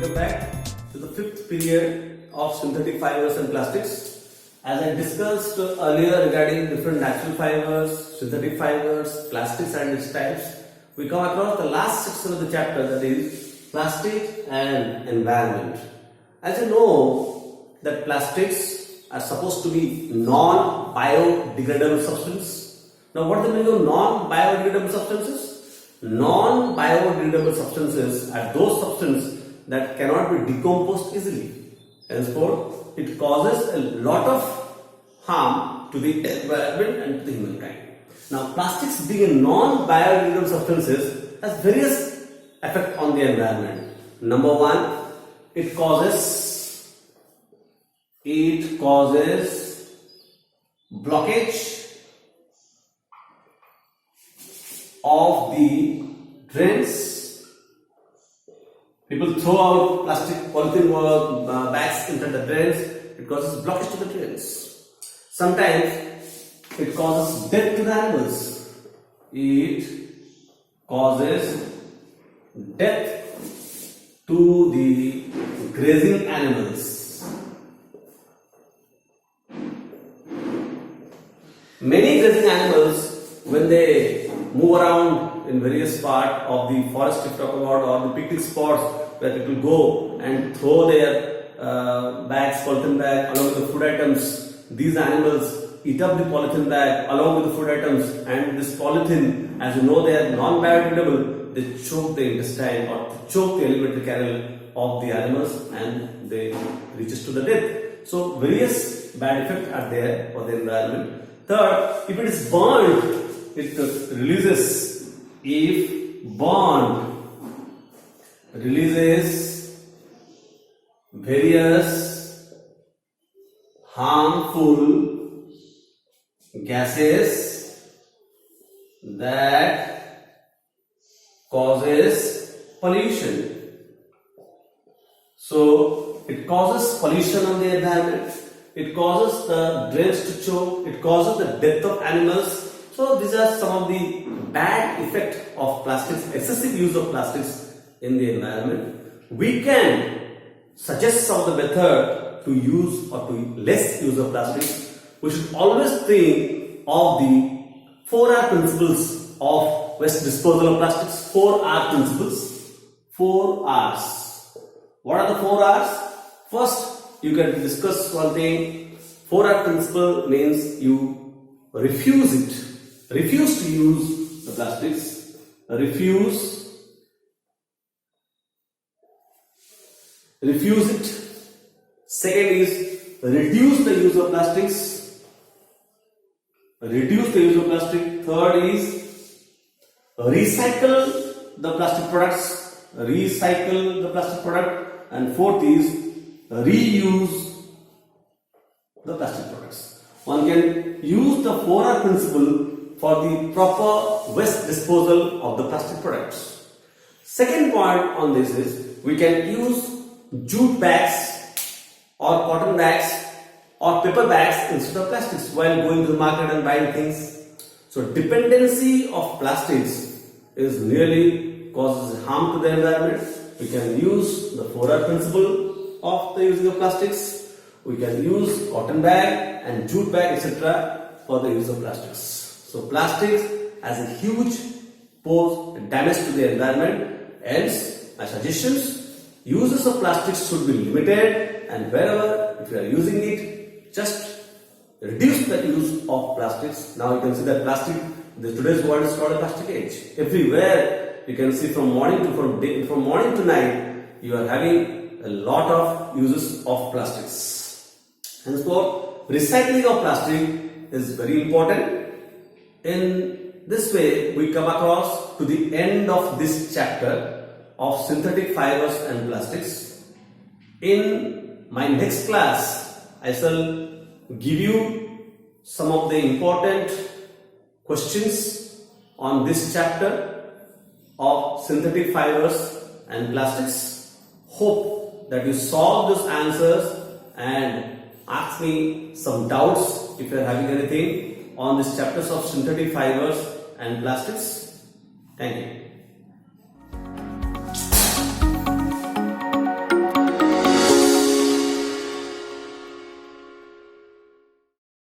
Welcome back to the fifth period of synthetic fibers and plastics. As I discussed earlier regarding different natural fibers, synthetic fibers, plastics and its types, we come across the last section of the chapter, that is plastic and environment. As you know that plastics are supposed to be non-biodegradable substance. Now what is the meaning of non-biodegradable substances? Non-biodegradable substances are those substances that cannot be decomposed easily. Henceforth, it causes a lot of harm to the environment and to the humankind. Now, plastics being non-biodegradable substances has various effects on the environment. Number one, it causes blockage of the drains. People throw out plastic polythene bags into the drains. It causes blockage to the drains. Sometimes it causes death to the animals. It causes death to the grazing animals. Many grazing animals, when they move around in various parts of the forest if talk about, or the picnic spots where people go and throw their bags, polythene bag along with the food items, these animals eat up the polythene bag along with the food items, and this polythene, as you know, they are non-biodegradable, they choke the intestine or choke the alimentary canal of the animals and they reaches to the death. So various bad effects are there for the environment. Third, if it is burned, it releases, if burned, releases various harmful gases that causes pollution. So it causes pollution on the environment, it causes the drains to choke, it causes the death of animals. So these are some of the bad effects of plastics, excessive use of plastics in the environment. We can suggest some of the method to use or to less use of plastics. We should always think of the 4R principles of waste disposal of plastics. 4R principles. 4 R's. What are the 4 R's? First, you can discuss one thing. 4R principle means you refuse it. Refuse to use the plastics. Refuse it. Second is reduce the use of plastics. Reduce the use of plastic. Third is recycle the plastic products. Recycle the plastic product. And fourth is reuse the plastic products. One can use the 4R principle for the proper waste disposal of the plastic products. Second point on this is we can use jute bags or cotton bags or paper bags instead of plastics while going to the market and buying things. So dependency of plastics is really causes harm to the environment. We can use the 4R principle of the using of plastics. We can use cotton bag and jute bag etc. for the use of plastics. So plastics has a huge damage to the environment. Hence, my suggestions: uses of plastics should be limited, and wherever if you are using it, just reduce the use of plastics. Now you can see that plastic, today's world is called a plastic age. Everywhere you can see from morning to night, you are having a lot of uses of plastics. Henceforth, recycling of plastic is very important. In this way, we come across to the end of this chapter of synthetic fibers and plastics. In my next class, I shall give you some of the important questions on this chapter of synthetic fibers and plastics. Hope that you solve those answers and ask me some doubts if you are having anything on these chapters of synthetic fibers and plastics. Thank you.